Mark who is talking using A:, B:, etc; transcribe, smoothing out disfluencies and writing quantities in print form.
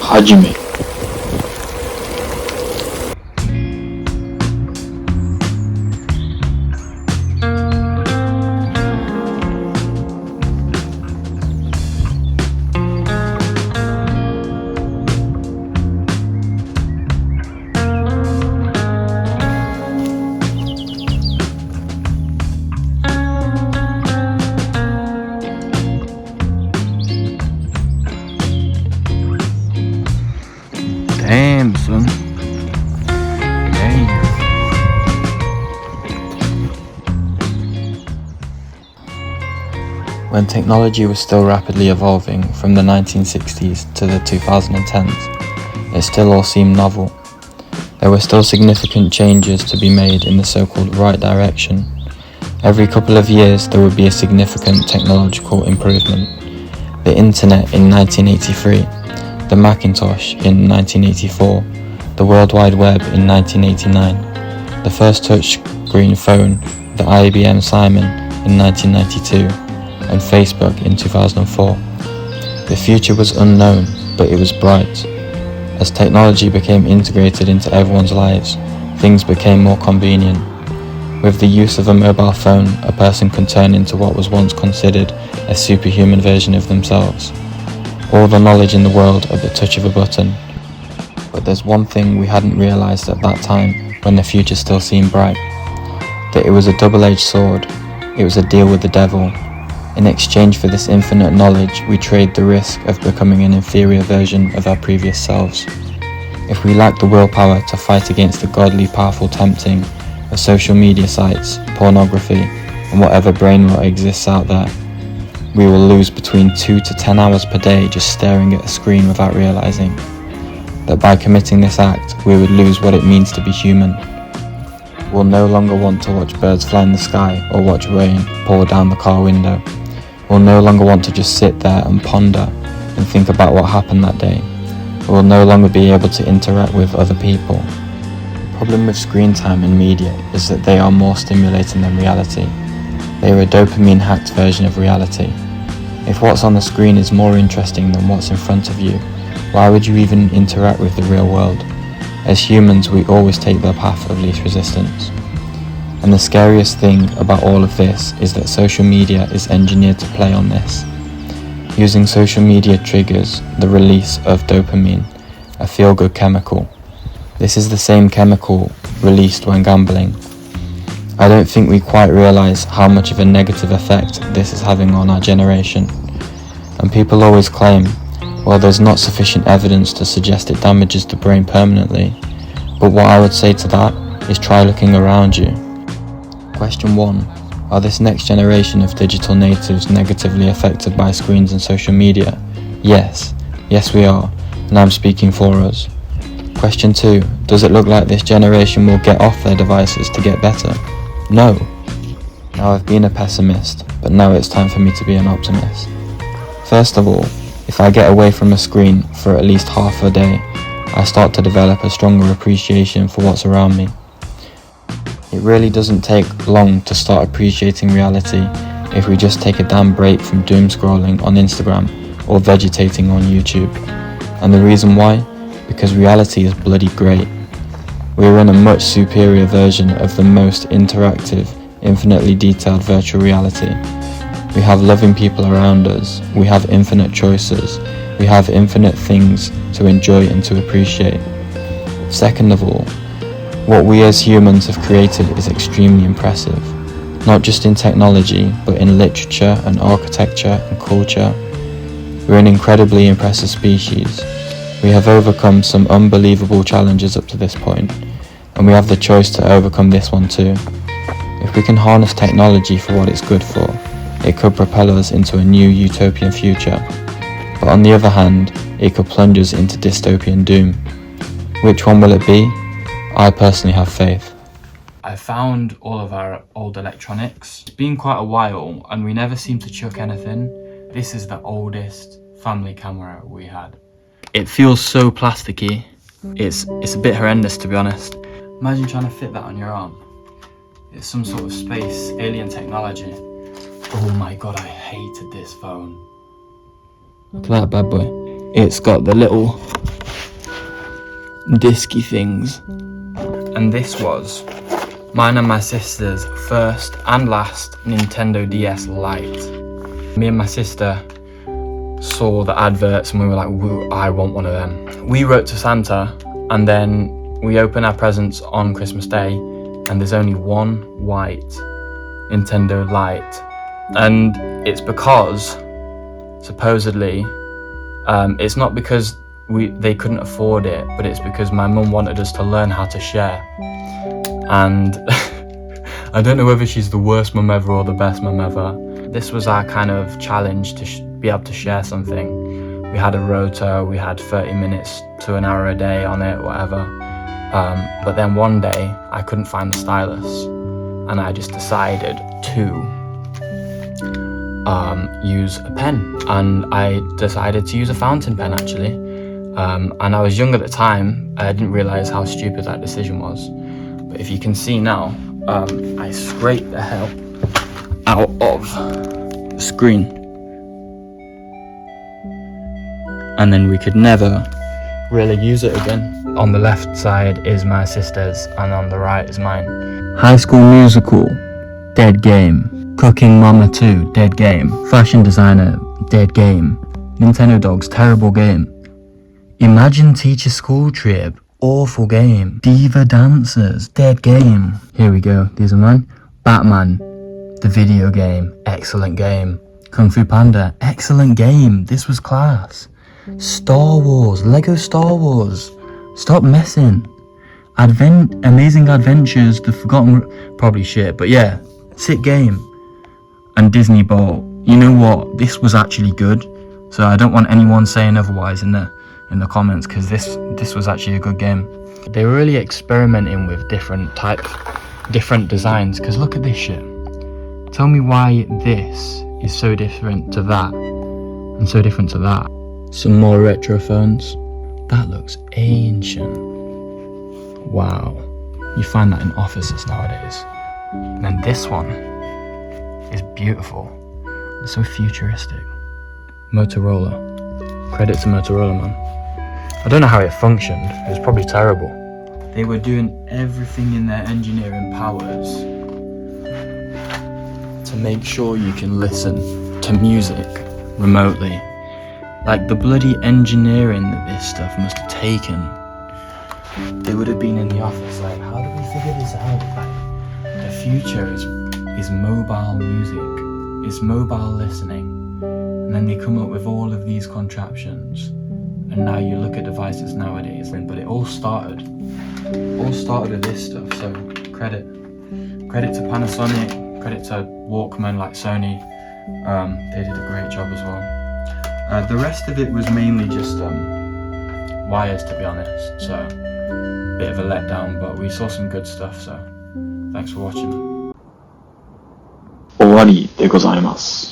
A: Hajime.
B: Damn, son. Damn. When technology was still rapidly evolving from the 1960s to the 2010s, it still all seemed novel. There were still significant changes to be made in the so-called right direction. Every couple of years there would be a significant technological improvement. The internet in 1983, the Macintosh in 1984, the World Wide Web in 1989, the first touchscreen phone, the IBM Simon in 1992, and Facebook in 2004. The future was unknown, but it was bright. As technology became integrated into everyone's lives, things became more convenient. With the use of a mobile phone, a person can turn into what was once considered a superhuman version of themselves. All the knowledge in the world at the touch of a button. But there's one thing we hadn't realised at that time, when the future still seemed bright. That it was a double-edged sword. It was a deal with the devil. In exchange for this infinite knowledge, we trade the risk of becoming an inferior version of our previous selves. If we lack the willpower to fight against the godly powerful tempting of social media sites, pornography, and whatever brain rot exists out there, we will lose between 2 to 10 hours per day just staring at a screen without realising that by committing this act, we would lose what it means to be human. We'll no longer want to watch birds fly in the sky or watch rain pour down the car window. We'll no longer want to just sit there and ponder and think about what happened that day. We'll no longer be able to interact with other people. The problem with screen time and media is that they are more stimulating than reality. They are a dopamine-hacked version of reality. If what's on the screen is more interesting than what's in front of you, why would you even interact with the real world? As humans, we always take the path of least resistance. And the scariest thing about all of this is that social media is engineered to play on this. Using social media triggers the release of dopamine, a feel-good chemical. This is the same chemical released when gambling. I don't think we quite realise how much of a negative effect this is having on our generation. And people always claim, well, there's not sufficient evidence to suggest it damages the brain permanently. But what I would say to that is try looking around you. Question 1. Are this next generation of digital natives negatively affected by screens and social media? Yes. Yes, we are. And I'm speaking for us. Question 2. Does it look like this generation will get off their devices to get better? No. Now I've been a pessimist, but now it's time for me to be an optimist. First of all, if I get away from a screen for at least half a day, I start to develop a stronger appreciation for what's around me. It really doesn't take long to start appreciating reality if we just take a damn break from doom scrolling on Instagram or vegetating on YouTube. And the reason why? Because reality is bloody great. We're in a much superior version of the most interactive, infinitely detailed virtual reality. We have loving people around us, we have infinite choices, we have infinite things to enjoy and to appreciate. Second of all, what we as humans have created is extremely impressive, not just in technology, but in literature and architecture and culture. We're an incredibly impressive species. We have overcome some unbelievable challenges up to this point, and we have the choice to overcome this one too. If we can harness technology for what it's good for, it could propel us into a new utopian future. But on the other hand, it could plunge us into dystopian doom. Which one will it be? I personally have faith. I found all of our old electronics. It's been quite a while and we never seem to chuck anything. This is the oldest family camera we had. It feels so plasticky. It's a bit horrendous, to be honest. Imagine trying to fit that on your arm. It's some sort of space alien technology. Oh my god, I hated this phone. Look at that bad boy. It's got the little disky things. And this was mine and my sister's first and last Nintendo DS Lite. Me and my sister saw the adverts and we were like, woo, I want one of them. We wrote to Santa and then we opened our presents on Christmas Day and there's only one white Nintendo Lite. And it's because, supposedly, it's not because they couldn't afford it, but it's because my mum wanted us to learn how to share. And I don't know whether she's the worst mum ever or the best mum ever. This was our kind of challenge to be able to share something. We had a rota, we had 30 minutes to an hour a day on it, whatever. But then one day I couldn't find the stylus and I just decided to use a pen, and I decided to use a fountain pen actually. And I was young at the time, I didn't realise how stupid that decision was. But if you can see now, I scraped the hell out of the screen. And then we could never really use it again. On the left side is my sister's and on the right is mine. High School Musical, dead game. Cooking Mama 2, dead game. Fashion Designer, dead game. Nintendo Dogs, terrible game. Imagine Teacher School Trip, awful game. Diva Dancers, dead game. Here we go, these are mine. Batman, the video game, excellent game. Kung Fu Panda, excellent game, this was class. Star Wars, Lego Star Wars, stop messing. Amazing Adventures, The Forgotten, probably shit, but yeah, sick game. And Disney Ball, you know what, this was actually good, so I don't want anyone saying otherwise in the comments, because this was actually a good game. They were really experimenting with different designs, because look at this shit. Tell me why this is so different to that, and so different to that. Some more retro phones. That looks ancient. Wow. You find that in offices nowadays. And then this one is beautiful. It's so futuristic. Motorola. Credit to Motorola, man. I don't know how it functioned. It was probably terrible. They were doing everything in their engineering powers to make sure you can listen to music remotely. Like the bloody engineering that this stuff must have taken. They would have been in the office like, how do we figure this out? Like, the future is mobile music, is mobile listening. And then they come up with all of these contraptions. And now you look at devices nowadays, but it all started with this stuff. So credit to Panasonic, credit to Walkman like Sony. They did a great job as well. The rest of it was mainly just wires, to be honest, so a bit of a letdown, but we saw some good stuff, so thanks for watching. 終わりでございます。